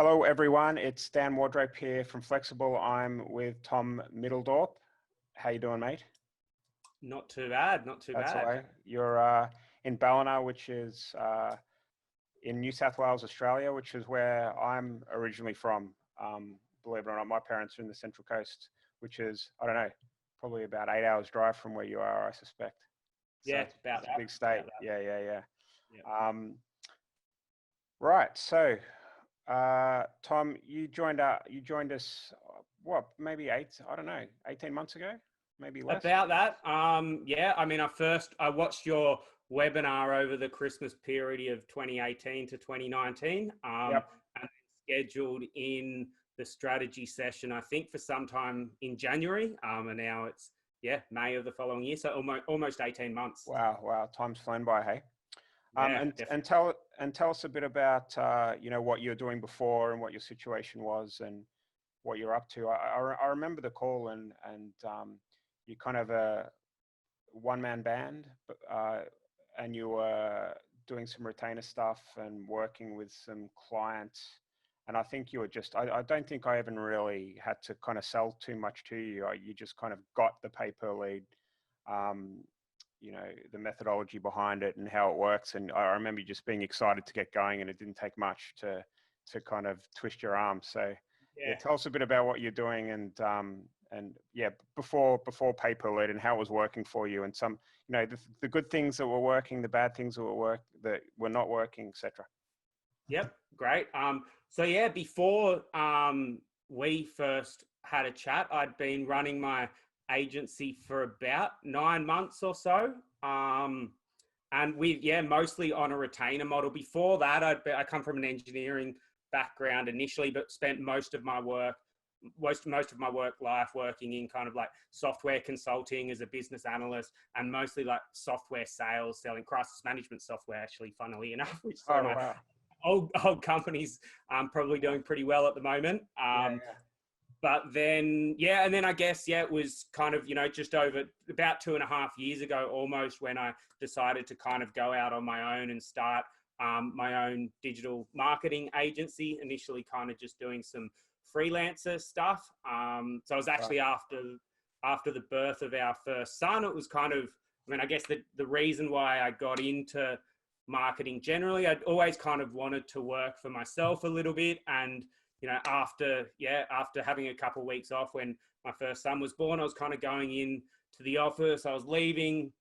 Hello, everyone. It's Dan Wardrope here from Flexxable. I'm with Tom Middledorp. How you doing, mate? Not too bad, not too That's bad. all right. You're in Ballina, which is in New South Wales, Australia, which is where I'm originally from. Believe it or not, my parents are in the Central Coast, which is, I don't know, probably about 8 hours drive from where you are, I suspect. So Yeah, it's about a big state. Yeah. Yeah. Right. So, Tom, you joined us, what, maybe I don't know, 18 months ago, maybe less. About that. Yeah, I mean, I watched your webinar over the Christmas period of 2018 to 2019. Yep. And scheduled in the strategy session, I think for sometime in January. And now it's, May of the following year. So almost 18 months. Wow. Time's flown by, hey? Yeah, And tell us a bit about, what you're doing before and what your situation was and what you're up to. I remember the call and you're kind of a one-man band, and you were doing some retainer stuff and working with some clients. And I think you were just, I don't think I even really had to kind of sell too much to you. You just kind of got the pay per lead, the methodology behind it and how it works. And I remember you just being excited to get going, and it didn't take much to kind of twist your arm. So yeah, tell us a bit about what you're doing and before pay per lead and how it was working for you, and some, the good things that were working, the bad things that were not working, etc. Yep, great. So yeah, before we first had a chat, I'd been running my agency for about 9 months or so. And mostly on a retainer model. Before that, I come from an engineering background initially, but spent most of my work life working in kind of like software consulting as a business analyst, and mostly like software sales, selling crisis management software, actually, funnily enough, which Wow. old companies probably doing pretty well at the moment. But then, and then I guess, it was kind of, just over about 2.5 years ago, almost, when I decided to kind of go out on my own and start my own digital marketing agency, initially kind of just doing some freelancer stuff. So I was actually after the birth of our first son. It was kind of, I guess the reason why I got into marketing generally, I'd always kind of wanted to work for myself a little bit. And after having a couple of weeks off when my first son was born, I was kind of going in to the office. I was leaving.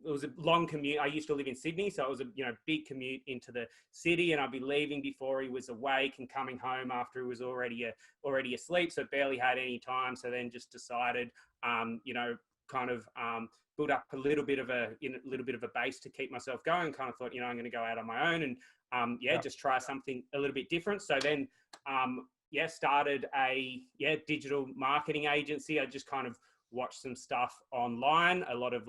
It was a long commute. I used to live in Sydney, so it was a big commute into the city, and I'd be leaving before he was awake and coming home after he was already asleep. So barely had any time. So then just decided, build up a little bit of a base to keep myself going. Kind of thought, I'm going to go out on my own and just try something a little bit different. So then started a digital marketing agency. I just kind of watched some stuff online, a lot of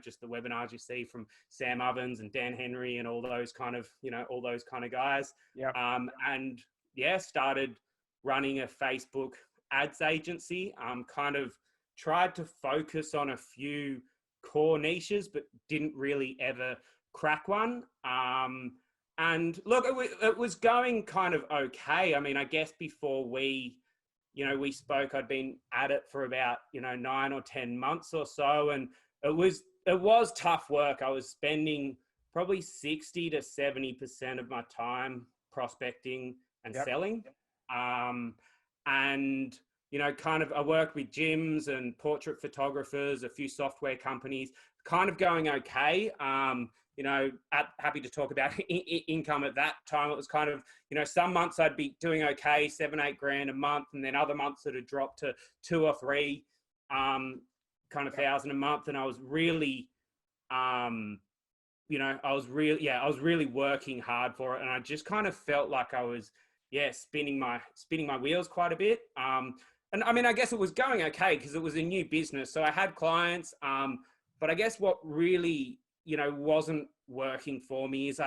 just the webinars you see from Sam Ovens and Dan Henry and all those kind of guys. And started running a Facebook ads agency. Kind of tried to focus on a few core niches, but didn't really ever crack one. And look, it was going kind of okay. I mean, I guess before we spoke, I'd been at it for about, 9 or 10 months or so. And it was tough work. I was spending probably 60 to 70% of my time prospecting and selling. And, kind of, I worked with gyms and portrait photographers, a few software companies, kind of going okay. Happy to talk about income at that time. It was kind of, some months I'd be doing okay, 7-8 grand a month. And then other months that had dropped to 2 or 3 thousand a month. And I was really, I was really working hard for it. And I just kind of felt like I was, spinning my wheels quite a bit. And I mean, I guess it was going okay because it was a new business. So I had clients, but I guess what really, wasn't working for me is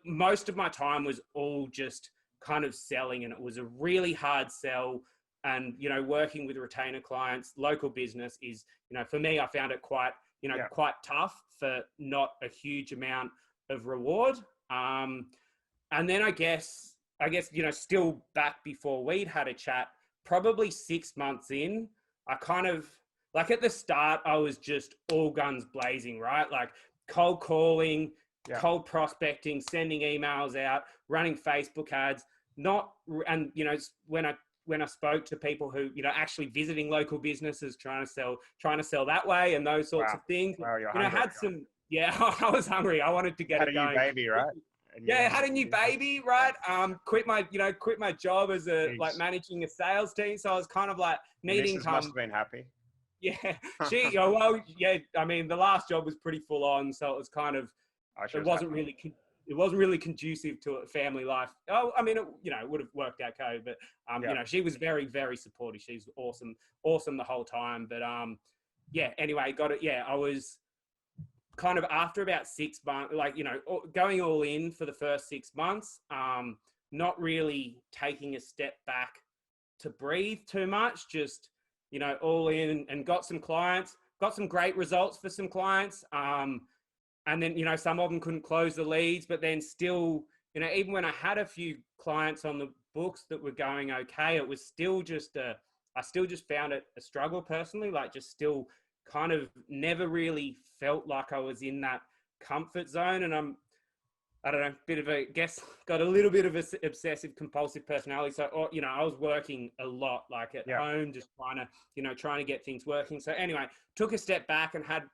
most of my time was all just kind of selling, and it was a really hard sell. And, working with retainer clients, local business is, for me, I found it quite tough for not a huge amount of reward. And then I guess I guess, still back before we'd had a chat, probably 6 months in, I kind of, like at the start, I was just all guns blazing, right? Like cold calling, cold prospecting, sending emails out, running Facebook ads, when I spoke to people who, actually visiting local businesses, trying to sell that way and those sorts of things. Wow, you're I hungry. had some, I was hungry. I wanted to get it going. Had a new baby, right? Had a new baby, right? Quit my job as like managing a sales team. So I was kind of like needing income. Must have been happy. Yeah, I mean, the last job was pretty full on, so it was kind of, it wasn't really conducive to a family life. Oh, I mean, it would have worked okay, but she was very, very supportive. She's awesome the whole time. But anyway, got it. Yeah, I was kind of after about 6 months, like, going all in for the first 6 months, not really taking a step back to breathe too much, just, all in, and got some clients, got some great results for some clients. And then, some of them couldn't close the leads, but then still, even when I had a few clients on the books that were going okay, it was still just I still just found it a struggle personally, like just still kind of never really felt like I was in that comfort zone. And I don't know, got a little bit of a obsessive compulsive personality. So, I was working a lot, like at home, just trying to get things working. So anyway, took a step back and had,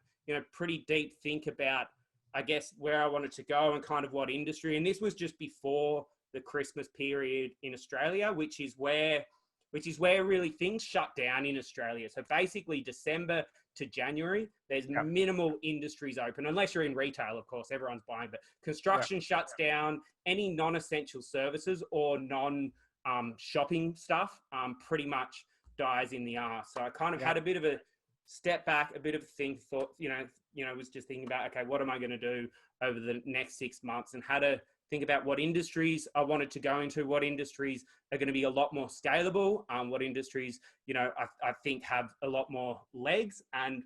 pretty deep think about, I guess, where I wanted to go and kind of what industry. And this was just before the Christmas period in Australia, which is where really things shut down in Australia. So basically December to January, there's minimal industries open, unless you're in retail, of course, everyone's buying, but construction shuts down. Any non-essential services or non-shopping stuff pretty much dies in the arse. So I kind of had a bit of a step back, a bit of a thought, was just thinking about, okay, what am I going to do over the next 6 months, and how to think about what industries I wanted to go into, what industries are going to be a lot more scalable, what industries, I think have a lot more legs. And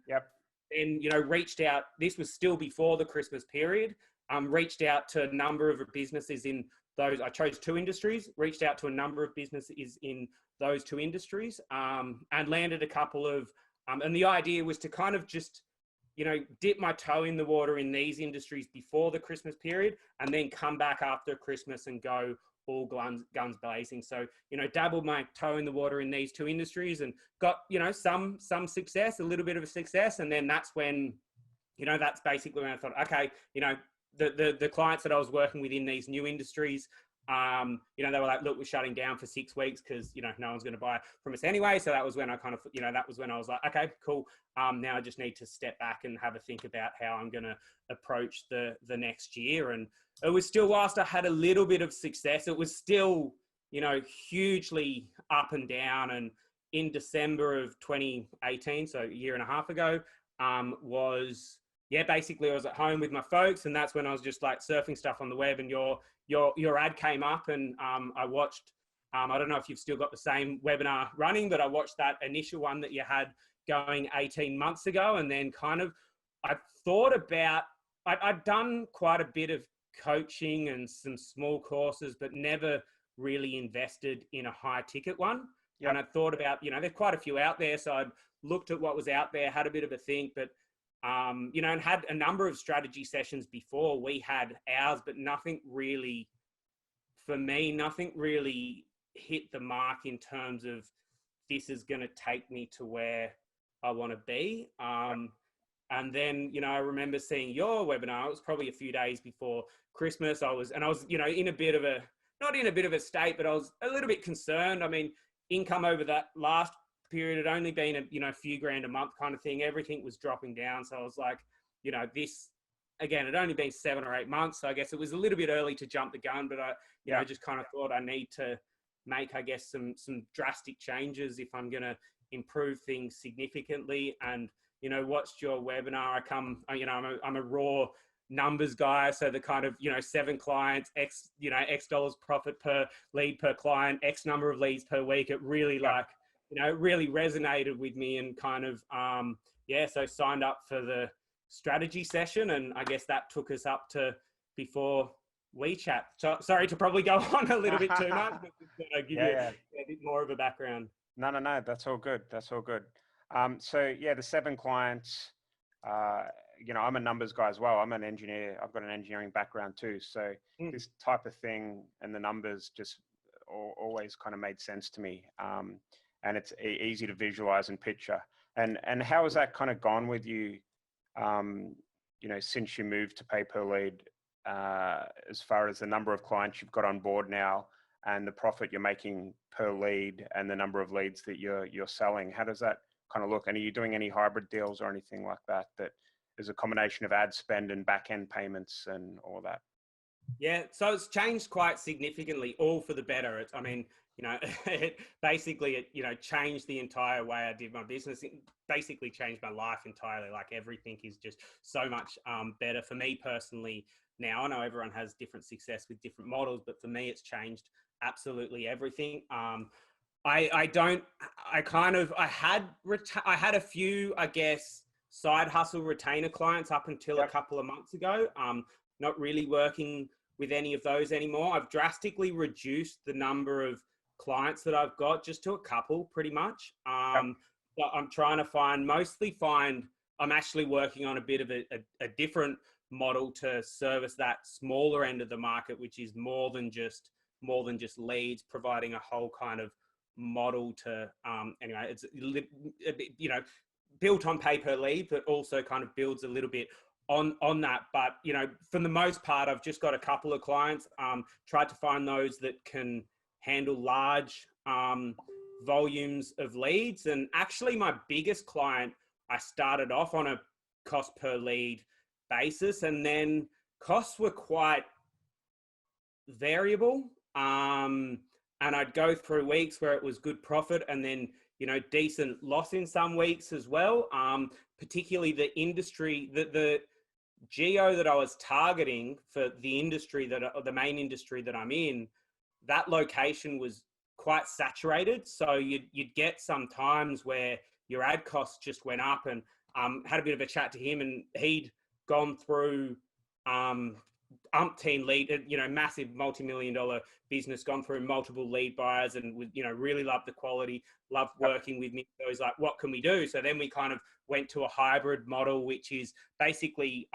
then, reached out, this was still before the Christmas period, reached out to a number of businesses in those, I chose 2 industries, reached out to a number of businesses in those 2 industries, and landed a couple of, and the idea was to kind of just, dip my toe in the water in these industries before the Christmas period, and then come back after Christmas and go all guns blazing. So, dabbled my toe in the water in these 2 industries and got, some success, a little bit of a success. And then that's when, that's basically when I thought, okay, the clients that I was working with in these new industries, they were like, look, we're shutting down for 6 weeks because, no one's going to buy from us anyway. So that was when I kind of, that was when I was like, okay, cool. Now I just need to step back and have a think about how I'm going to approach the next year. And it was still, whilst I had a little bit of success, it was still, hugely up and down. And in December of 2018, so a year and a half ago, basically I was at home with my folks, and that's when I was just like surfing stuff on the web, and your ad came up, and I watched, I don't know if you've still got the same webinar running, but I watched that initial one that you had going 18 months ago. And then kind of, I thought about, I'd done quite a bit of coaching and some small courses, but never really invested in a high ticket one. And I thought about, there's quite a few out there. So I'd looked at what was out there, had a bit of a think, but and had a number of strategy sessions before we had ours, but nothing really hit the mark in terms of, this is going to take me to where I want to be. And then, I remember seeing your webinar. It was probably a few days before Christmas. I was in a bit of not in a bit of a state, but I was a little bit concerned. I mean, income over that last period had only been a few grand a month kind of thing. Everything was dropping down. So I was like, this, again, it had only been 7 or 8 months. So I guess it was a little bit early to jump the gun, but I just kind of thought I need to make, I guess, some drastic changes if I'm going to improve things significantly. And, watched your webinar. I'm a raw numbers guy. So the kind of, 7 clients, X dollars profit per lead per client, X number of leads per week. It really it really resonated with me, and kind of, so signed up for the strategy session. And I guess that took us up to, before WeChat. So, sorry to probably go on a little bit too much, but just give Yeah, you yeah. a bit more of a background. No. That's all good. That's all good. So yeah, the 7 clients. Uh, I'm a numbers guy as well. I'm an engineer. I've got an engineering background too. So Mm. this type of thing and the numbers just always kind of made sense to me. And it's easy to visualize and picture. And how has that kind of gone with you? Since you moved to pay per lead, as far as the number of clients you've got on board now and the profit you're making per lead and the number of leads that you're selling, how does that kind of look? And are you doing any hybrid deals or anything like that is a combination of ad spend and back end payments and all that? Yeah, so it's changed quite significantly, all for the better. I mean, it basically, changed the entire way I did my business. It basically changed my life entirely. Like everything is just so much better for me personally now. I know everyone has different success with different models, but for me, it's changed absolutely everything. I had a few, I guess, side hustle retainer clients up until a couple of months ago. Not really working with any of those anymore. I've drastically reduced the number of clients that I've got just to a couple, pretty much. But I'm trying to I'm actually working on a bit of a different model to service that smaller end of the market, which is more than just leads, providing a whole kind of model to anyway, it's built on pay per lead, but also kind of builds a little bit on that. But for the most part, I've just got a couple of clients. Tried to find those that can handle large volumes of leads. And actually, my biggest client, I started off on a cost per lead basis, and then costs were quite variable. And I'd go through weeks where it was good profit, and then decent loss in some weeks as well. Particularly the industry, the geo that I was targeting for the industry the main industry that I'm in, that location was quite saturated. So you'd get some times where your ad costs just went up, and had a bit of a chat to him, and he'd gone through umpteen lead, massive multi-million-dollar business, gone through multiple lead buyers, and would, really loved the quality, loved working with me. So he's like, what can we do? So then we kind of went to a hybrid model, which is basically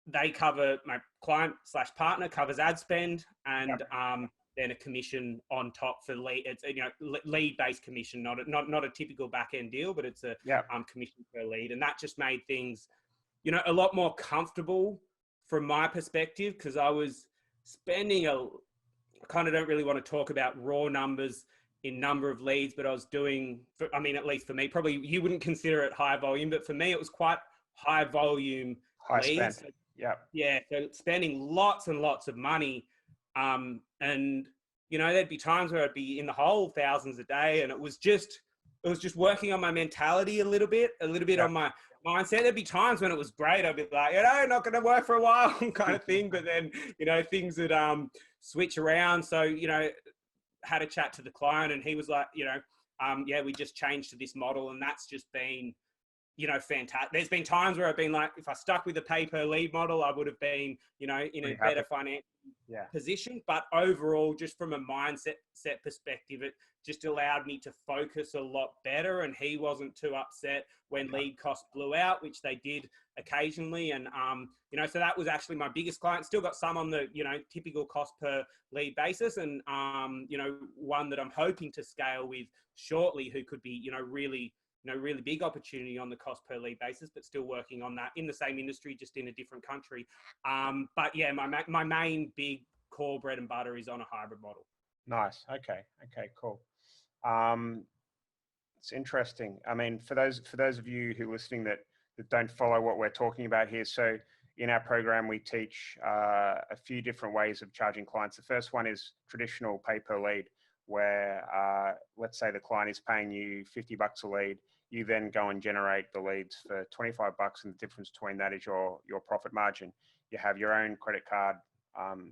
they cover, my client / partner covers ad spend, and then a commission on top for lead. It's lead-based commission, not a typical back-end deal, but it's a commission per lead, and that just made things a lot more comfortable from my perspective, because I was spending I kind of don't really want to talk about raw numbers in number of leads, but I was doing, at least for me, probably you wouldn't consider it high volume, but for me, it was quite high volume leads. Spend. So spending lots and lots of money. And, there'd be times where I'd be in the hole thousands a day, and it was just working on my mentality a little bit on my mindset. There'd be times when it was great. I'd be like, not going to work for a while kind of thing. But then, things would switch around. So, had a chat to the client, and he was like, we just changed to this model, and that's just been, fantastic. There's been times where I've been like, if I stuck with the pay per lead model, I would have been, in a better financial position. But overall, just from a mindset perspective, it just allowed me to focus a lot better. And he wasn't too upset when lead costs blew out, which they did occasionally. And, so that was actually my biggest client. Still got some on the, typical cost per lead basis. And, one that I'm hoping to scale with shortly, who could be, really big opportunity on the cost per lead basis, but still working on that in the same industry, just in a different country. But yeah, my main big core bread and butter is on a hybrid model. Nice. Okay, cool. It's interesting. I mean, for those of you who are listening that don't follow what we're talking about here, so in our program, we teach a few different ways of charging clients. The first one is traditional pay per lead, where let's say the client is paying you $50 a lead. You then go and generate the leads for $25, and the difference between that is your profit margin. You have your own credit card,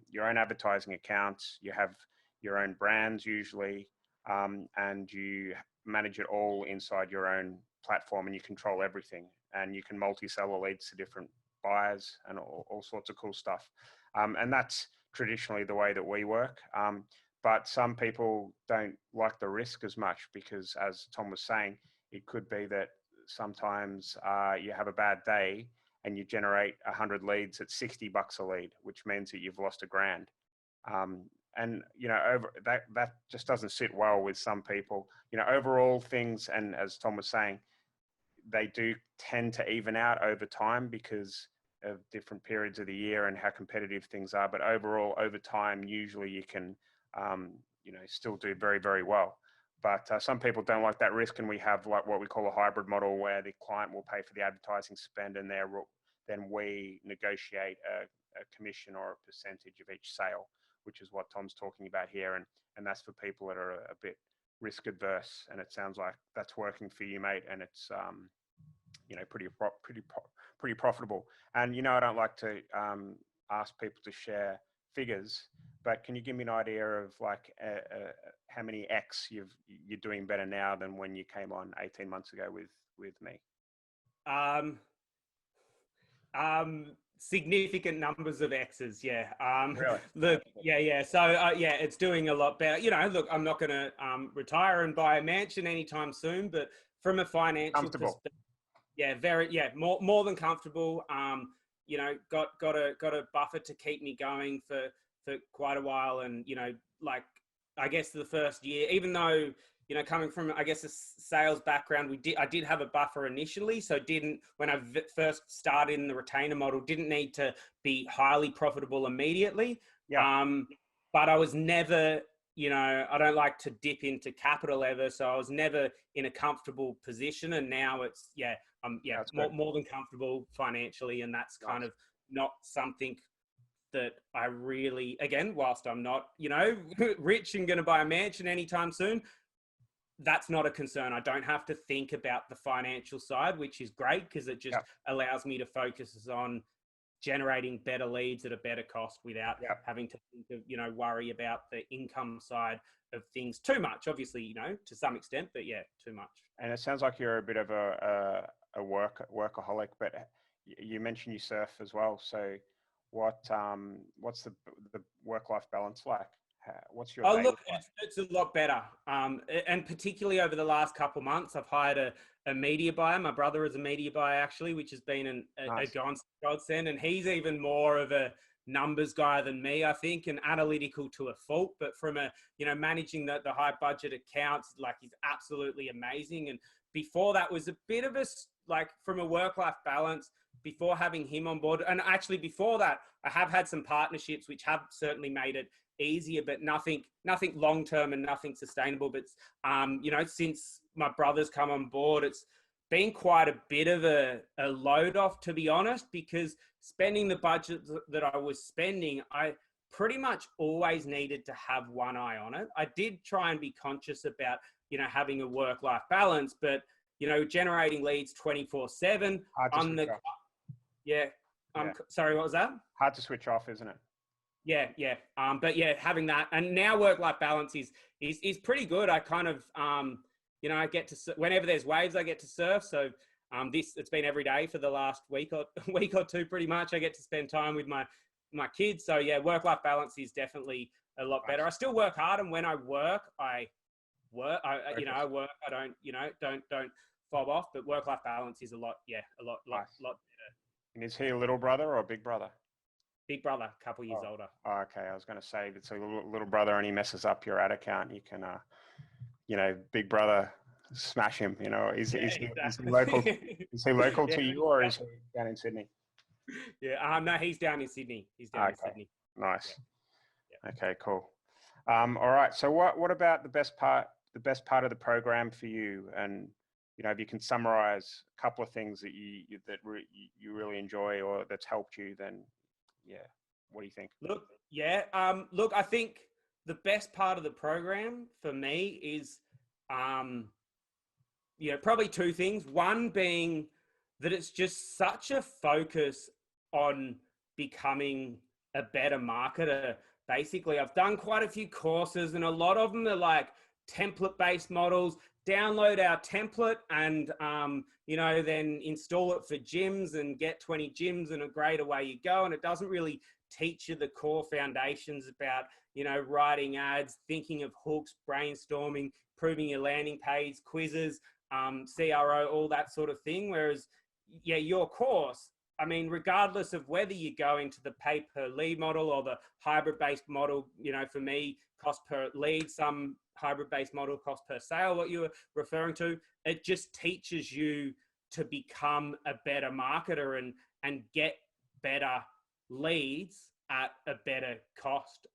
your own advertising accounts, you have your own brands usually, and you manage it all inside your own platform, and you control everything, and you can multi-sell the leads to different buyers and all sorts of cool stuff. And that's traditionally the way that we work. But some people don't like the risk as much because, as Tom was saying, it could be that sometimes you have a bad day and you generate 100 leads at $60 a lead, which means that you've lost $1,000. And over that just doesn't sit well with some people. Overall things, and as Tom was saying, they do tend to even out over time because of different periods of the year and how competitive things are. But overall, over time, usually you can, still do very, very well. But some people don't like that risk, and we have like what we call a hybrid model where the client will pay for the advertising spend, and then we negotiate a commission or a percentage of each sale, which is what Tom's talking about here. And that's for people that are a bit risk adverse. And it sounds like that's working for you, mate. And it's, pretty profitable. And, I don't like to ask people to share figures, but can you give me an idea of like how many X you're doing better now than when you came on 18 months ago with me? Significant numbers of X's, yeah. Really? Look, yeah. So it's doing a lot better. Look, I'm not going to retire and buy a mansion anytime soon, but from a financial perspective, more than comfortable. Got a buffer to keep me going for quite a while, and I guess the first year, even though coming from, I guess, a sales background, I did have a buffer initially. So when I first started in the retainer model, didn't need to be highly profitable immediately. Yeah. But I was never, I don't like to dip into capital ever. So I was never in a comfortable position. And now it's, more than comfortable financially. And that's kind of not something that I really, again, whilst I'm not, rich and going to buy a mansion anytime soon, that's not a concern. I don't have to think about the financial side, which is great because it just allows me to focus on generating better leads at a better cost without having to think of, worry about the income side of things too much. Obviously, to some extent, but too much. And it sounds like you're a bit of a workaholic, but you mentioned you surf as well. So what's the work-life balance like? What's your look, it's a lot better. And particularly over the last couple of months, I've hired a media buyer. My brother is a media buyer, actually, which has been a godsend. And he's even more of a numbers guy than me, I think, and analytical to a fault. But from managing the high budget accounts, he's absolutely amazing. And before that was a bit of from a work-life balance, before having him on board. And actually before that, I have had some partnerships which have certainly made it easier, but nothing long-term and nothing sustainable. But, since my brother's come on board, it's been quite a bit of a load off, to be honest, because spending the budget that I was spending, I pretty much always needed to have one eye on it. I did try and be conscious about, having a work-life balance, but, generating leads 24/7 on the, sorry, what was that? Hard to switch off, isn't it? Yeah. But having that, and now work-life balance is pretty good. I kind of, I get to, whenever there's waves, I get to surf. So it's been every day for the last week or two, pretty much. I get to spend time with my kids. So work-life balance is definitely a lot better. I still work hard, and when I work, I work. I work. I don't fob off. But work-life balance is a lot better. And is he a little brother or a big brother? Big brother, a couple years older. Oh, okay. I was going to say, if it's a little brother and he messes up your ad account, you can, big brother, smash him. Is he local? Is he local to you, or is he down in Sydney? Yeah. No, he's down in Sydney. In Sydney. Nice. Yeah. Okay. Cool. All right. So what about the best part of the program for you? And if you can summarize a couple of things that you really enjoy or that's helped you, then what do you think? Look, I think the best part of the program for me is, probably two things. One being that it's just such a focus on becoming a better marketer. Basically, I've done quite a few courses, and a lot of them are template-based models, download our template and, then install it for gyms and get 20 gyms and great, away you go. And it doesn't really teach you the core foundations about, writing ads, thinking of hooks, brainstorming, improving your landing page, quizzes, CRO, all that sort of thing. Whereas, your course, I mean, regardless of whether you go into the pay per lead model or the hybrid based model, for me, cost per lead, some hybrid based model, cost per sale, what you were referring to, it just teaches you to become a better marketer and get better leads at a better cost.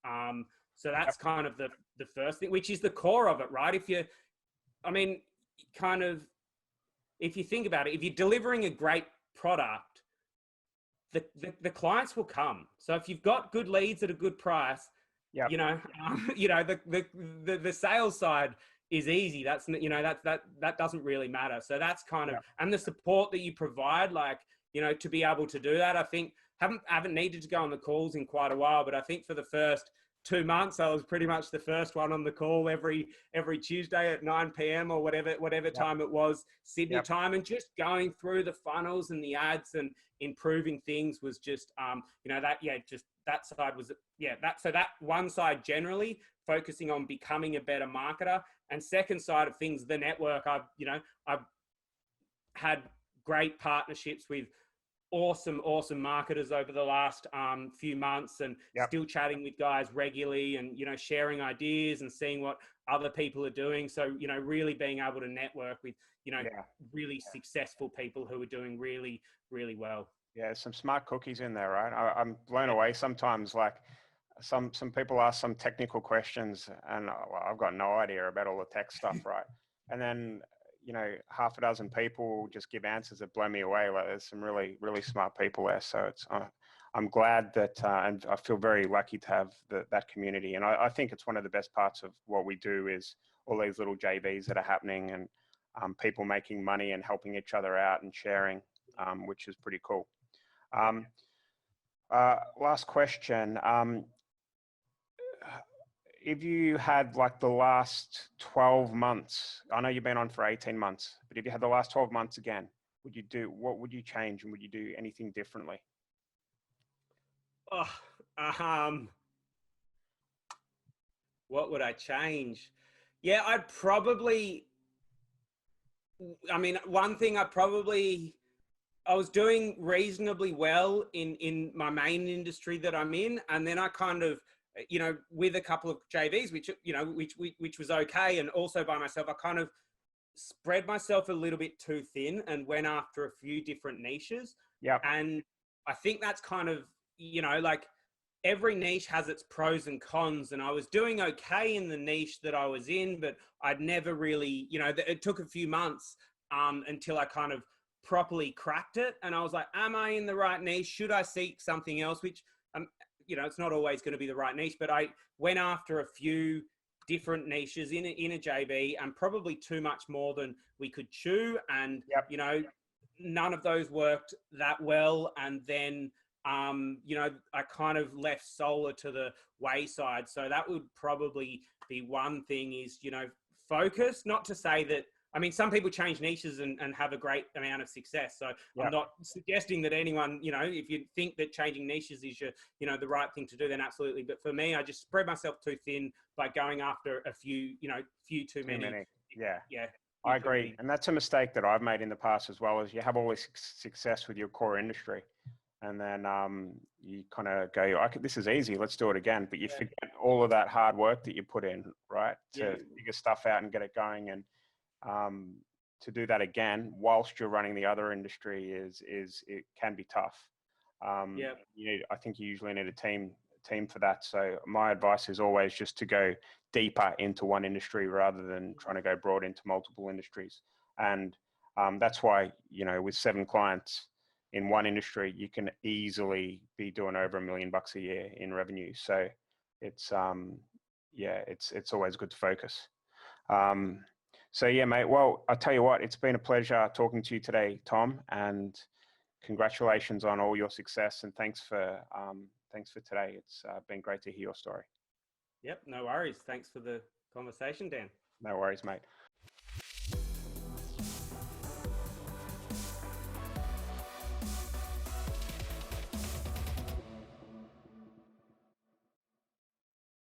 So that's kind of the first thing, which is the core of it, right? If you think about it, if you're delivering a great product, the clients will come. So if you've got good leads at a good price, the sales side is easy. That's, that doesn't really matter. So that's kind of, and the support that you provide, to be able to do that. I think haven't needed to go on the calls in quite a while, but I think for the first 2 months, I was pretty much the first one on the call every Tuesday at 9 p.m. or whatever time it was, Sydney time, and just going through the funnels and the ads and improving things was just, that side was, so that one side generally focusing on becoming a better marketer, and second side of things, the network. I've had great partnerships with awesome marketers over the last few months, and still chatting with guys regularly and, sharing ideas and seeing what other people are doing. So, really being able to network with, really successful people who are doing really, really well. Yeah, some smart cookies in there, right? I'm blown away sometimes. Like some people ask some technical questions and I've got no idea about all the tech stuff, right? And then, half a dozen people just give answers that blow me away. Like there's some really, really smart people there. So it's, I'm glad that, and I feel very lucky to have that community. And I think it's one of the best parts of what we do is all these little JVs that are happening and people making money and helping each other out and sharing, which is pretty cool. Last question. If you had like the last 12 months, I know you've been on for 18 months, but if you had the last 12 months again, what would you change and would you do anything differently? What would I change? Yeah, one thing I was doing reasonably well in my main industry that I'm in. And then I kind of, with a couple of JVs, which was okay. And also by myself, I kind of spread myself a little bit too thin and went after a few different niches. Yeah. And I think that's kind of, every niche has its pros and cons. And I was doing okay in the niche that I was in, but I'd never really, it took a few months until I kind of properly cracked it. And I was like, am I in the right niche? Should I seek something else? Which, it's not always going to be the right niche, but I went after a few different niches in a JV and probably too much more than we could chew. And, none of those worked that well. And then, I kind of left solar to the wayside. So that would probably be one thing is, focus, not to say that, some people change niches and have a great amount of success. So I'm not suggesting that anyone, if you think that changing niches is the right thing to do, then absolutely. But for me, I just spread myself too thin by going after a few, too many. Yeah. I agree. And that's a mistake that I've made in the past as well, is you have all this success with your core industry. And then you kind of go, this is easy, let's do it again. But you forget all of that hard work that you put in, right? To figure stuff out and get it going. And to do that again whilst you're running the other industry it can be tough. I think you usually need a team for that. So my advice is always just to go deeper into one industry rather than trying to go broad into multiple industries. And that's why, with 7 clients in one industry, you can easily be doing over $1 million a year in revenue. So it's always good to focus. So yeah, mate, well, I'll tell you what, it's been a pleasure talking to you today, Tom, and congratulations on all your success, and thanks for today. It's been great to hear your story. Yep, no worries. Thanks for the conversation, Dan. No worries, mate.